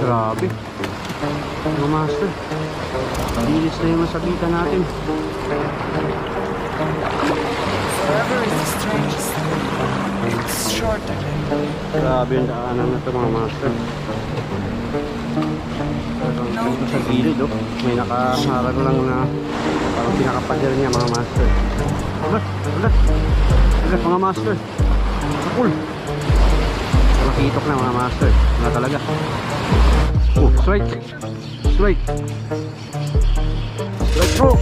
Grabe mga master, bilis na yung masabitan natin. Forever is the strangest thing. It's shorter than Grabe yung daanan na ito mga master. Dito sa gilid oh, may nakaharang lang na parang pinakapader niya mga master. Ulat, ulat, ulat mga master. Cool. Makitok na mga master. Wala talaga. Oh, straight. Straight. Straight through.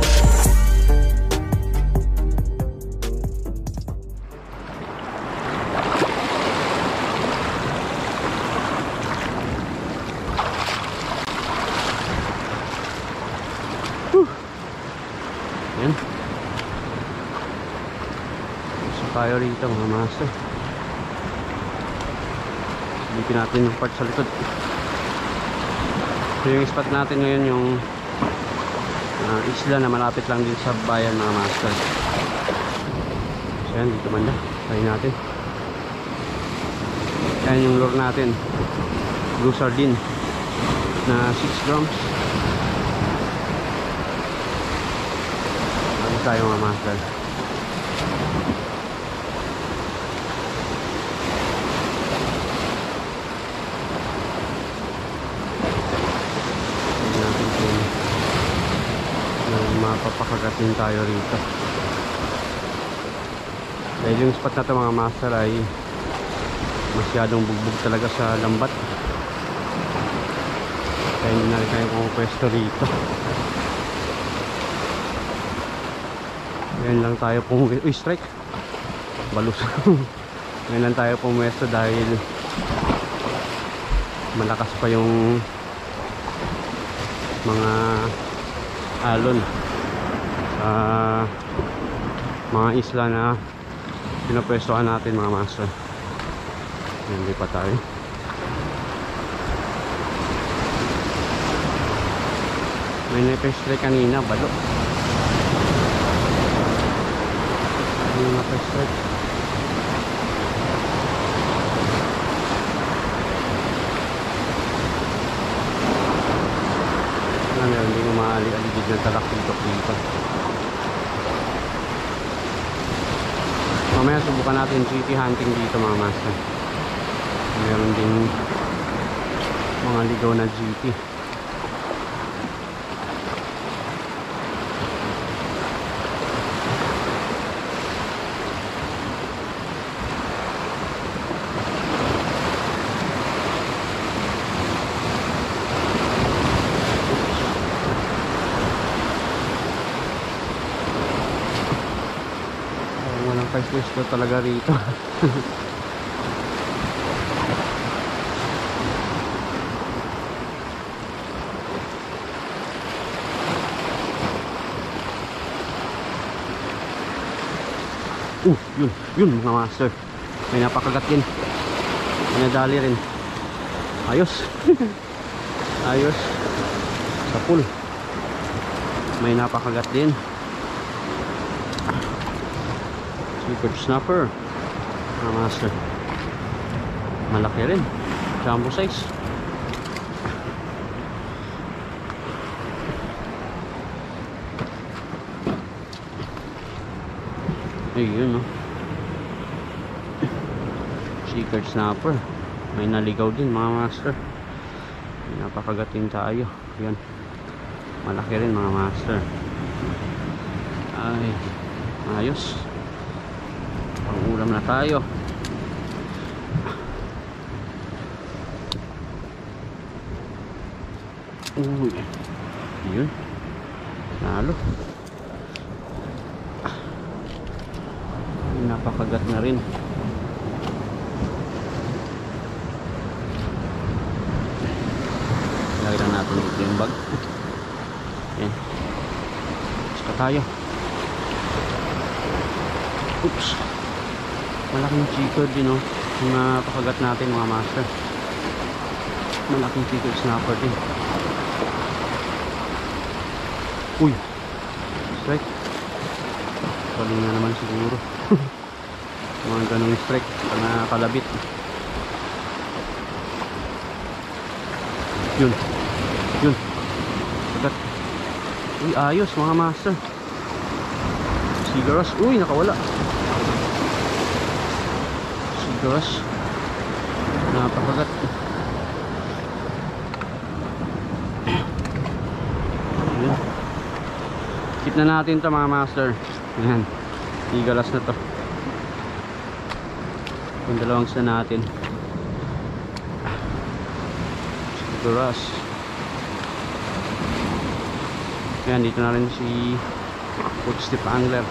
Yan. So tayo rito mga master. Silipin natin yung part sa likod. So yung spot natin ngayon yung isla na malapit lang din sa bayan mga master. So yan, dito banda tayo natin. Yan yung lure natin, blue sardine na 6 grams. Ano tayo mga master. Mapapakagatin tayo rito dahil yung spot na ito mga master ay masyadong bugbog talaga sa lambat, kaya hindi na rin tayo pumupwesto rito. Ngayon lang tayo pumupwesto. Uy, strike balus. Ngayon lang tayo pumupwesto dahil malakas pa yung mga alon mga isla na pinapwestuhan natin mga master. Hindi pa tayo. May na-pestry kanina, balo. May na-pestry. Hindi mo maali-aligid ng talak-tutok dito. Mamaya subukan natin GT hunting dito mga master. Meron din mga ligaw na GT. Gusto talaga rito. Yun mga master. May napakagat din. May nadali rin. Ayos. Ayos. Sa pool. May napakagat din. Good snapper mga master, malaki rin, jumbo size. Ayun no, checkered snapper. May naligaw din mga master. Napakagating tayo. Yan, malaki rin mga master. Ay, ayos. Ulam na tayo. Uy, yun, nalo. Napakagat na rin. Lagay lang natin ito yung bag. Yan, basta tayo. Oops, malaking chico din oh, yung napakagat natin mga master. Malaking chico snapper din. Uy, strike. Paling na naman siguro. Mga ganong strike na kalabit. Yun. Yun. Agad. Uy, ayos mga master. Sigaras. Uy, nakawala. Sigaras. Napakagat. Ayan. Keep na natin to mga master. Ayan. Sigaras na to. Yung dalawang sa natin. Sigaras. Ayan, dito na rin si Coach Steve Angler.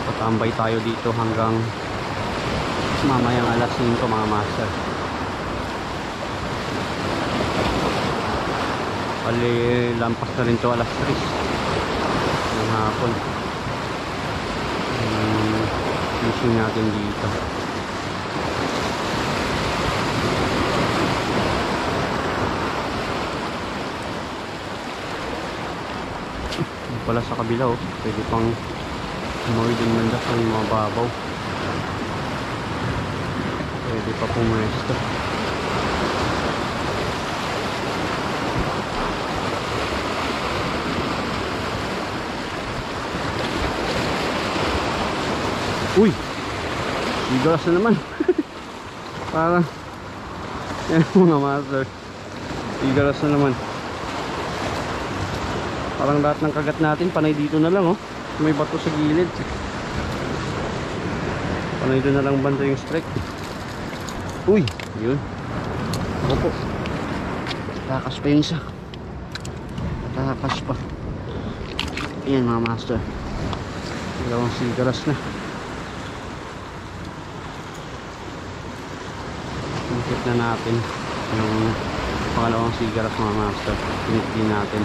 Patambay tayo dito hanggang mamayang alas 5 mga master. Bali, lampas na rin to alas 3 ng hapon. Fishing natin dito. Pala sa kabila oh, pwede pang umuwi din man sa mga babaw, pwede pa pumuesto. Uy, sigaras na naman. Parang yan mga master, sigaras na naman. Parang lahat ng kagat natin panay dito na lang oh. May bato sa gilid. Panay doon na lang banda yung strike. Uy, yun. Ako po. Takas pa yung isa. Takas pa. Ayan mga master. Dalawang sigaras na. Inikit na natin yung pangalawang sigaras mga master. Inikit natin.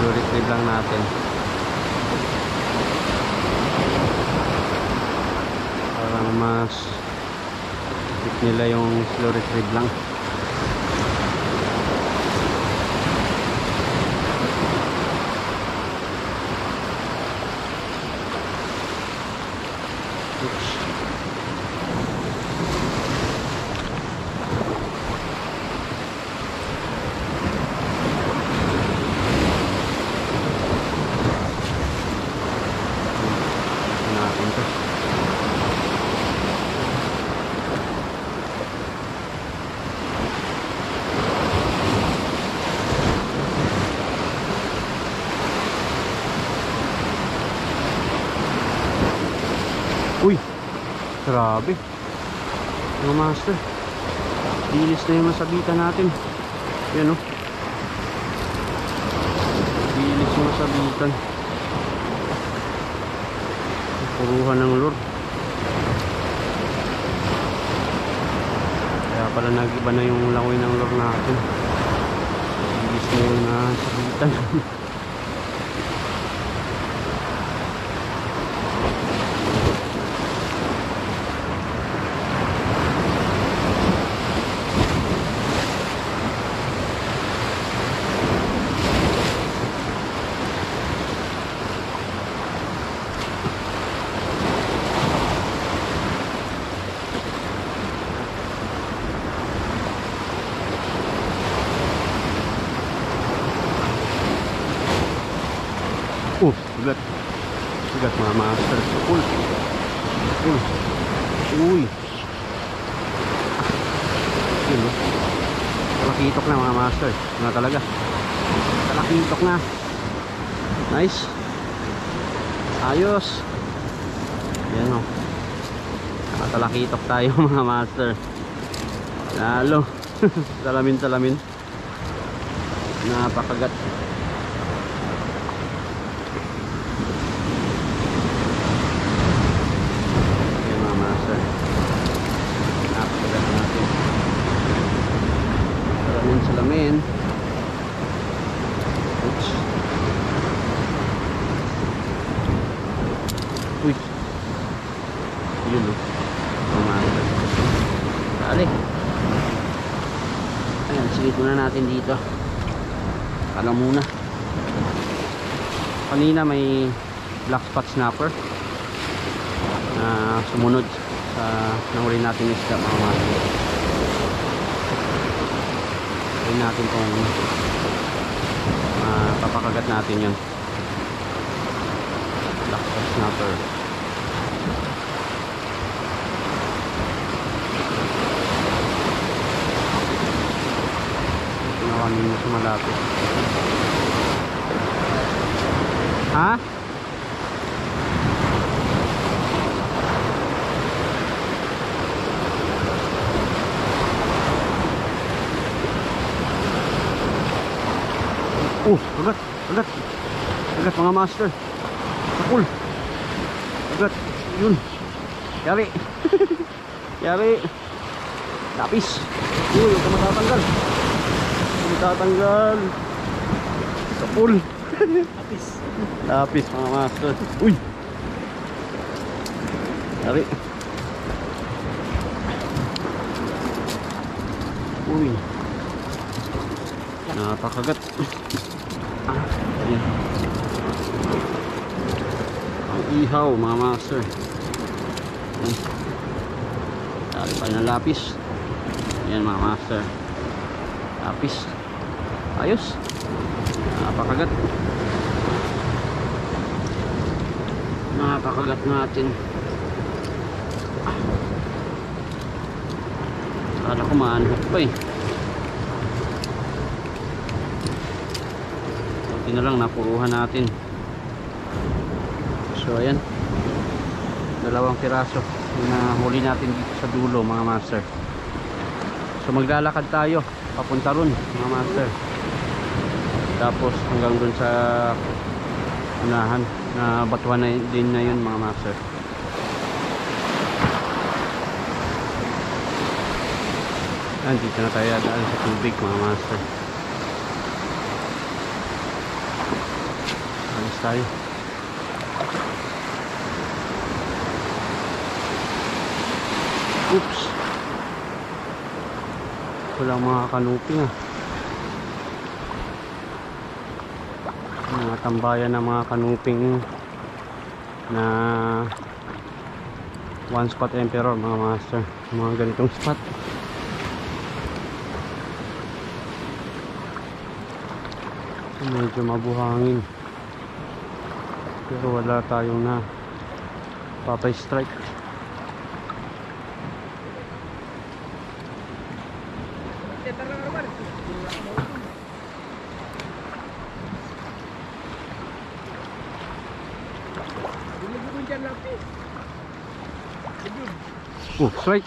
Retrieve lang natin parang mas hit nila yung slow retrieve lang. Oops. Uy, grabe mga master, dilis na yung masabitan natin. Yan o, dilis yung masabitan. Puruhan ng lure. Kaya pala nag-iba na yung langoy ng lure natin. Dilis na yung nasabitan. Sugat. Sugat mga master. Uy. Uy. Uy. Yun o. Talakitok na mga master. Na talaga. Talakitok na. Nice. Ayos. Yan o. Nakatalakitok tayo mga master. Lalo. Salamin. Napakagat. Salamin. Oops. Uy. Yun o. Dali. Ayan, silip muna natin dito. Kala muna. Kanina may black spot snapper na sumunod sa nahuli natin isda mga master. Tingnan natin kung papakagat natin yun. Black spot snapper. Kanina sa malapit. Ha? Agat, agat. Agat mga master. Sakul. Agat. Yun. Yari. Yari. Lapis. Uy, huwag ka matatanggal. Tatanggal sa pool. Lapis. Lapis mga master. Uy. Dari. Uy. Napakagat. Ayan. Ang ihaw mga master. Dari pa ng lapis. Ayan mga master. Lapis. Ayos. Napakagat. Napakagat natin. Kala ko maanhok pa eh. Kunti na lang napuruhan natin. So ayan. 2 piraso na huli natin dito sa dulo mga master. So maglalakad tayo papunta ron mga master. Tapos hanggang dun sa unahan na batuhan na din na yun mga master. Dito na tayo daan sa tubig mga master. Alis tayo. Oops. Walang mga kanuping mga tambayan ng mga kanuping na one spot emperor mga master. Mga ganitong spot. Medyo mabuhangin pero wala tayong na papay strike. Oh, strike.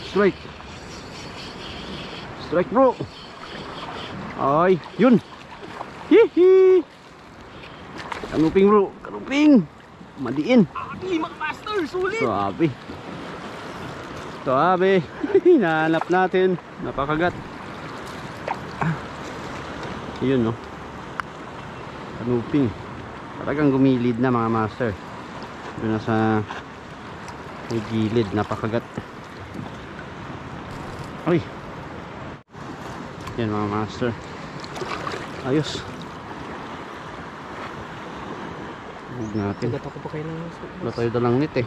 Strike. Strike bro. Ay, yun. Hihi. Kanuping bro, kanuping. Madiin. Abi, mga master, sulit. Suabe. Suabe. Hinahanap natin. Napakagat. Yun no. Kanuping. Talagang gumilid na mga master. Doon na sa may gilid, napakagat. Ay. Yan mga master. Ayos. Huwag natin. Nagat ako pa kayo ng Wala tayo dalang net eh.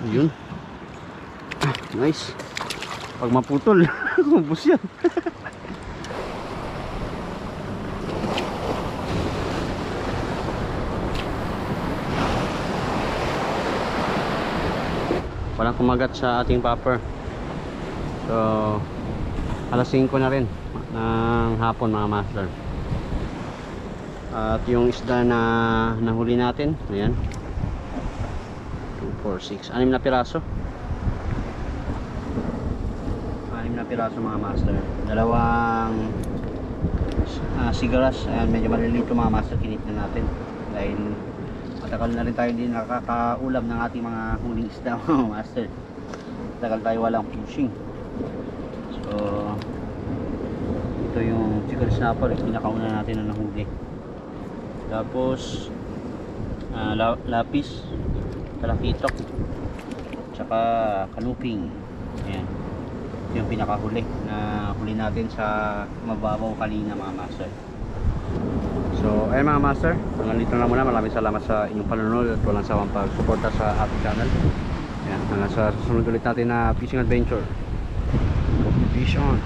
Yun. Nice. Pag maputol, ubos yan. Walang kumagat sa ating popper. So alas 5 na rin ng hapon mga master. At yung isda na nahuli natin, ayan, 2, 4, 6, 6 na piraso. 6 na piraso mga master. Dalawang sigaras. Ayan, medyo malilito mga master, kinit na natin dahil matagal na rin tayo din nakakaulam ng ating mga huling isda mga master. Matagal tayo walang fishing. So ito yung chicken snapper, pinakauna natin na nahuli. Tapos lapis, talakitok, tsaka kanuping. Ayan, ito yung pinakahuli na huli natin sa mababaw kanina mga master. So ayun mga master, hanggang dito na muna. Maraming salamat sa inyong panonood at walang sawang pagsuporta sa ating channel. Ayan, hanggang sa susunod ulit natin na fishing adventure. Fish on!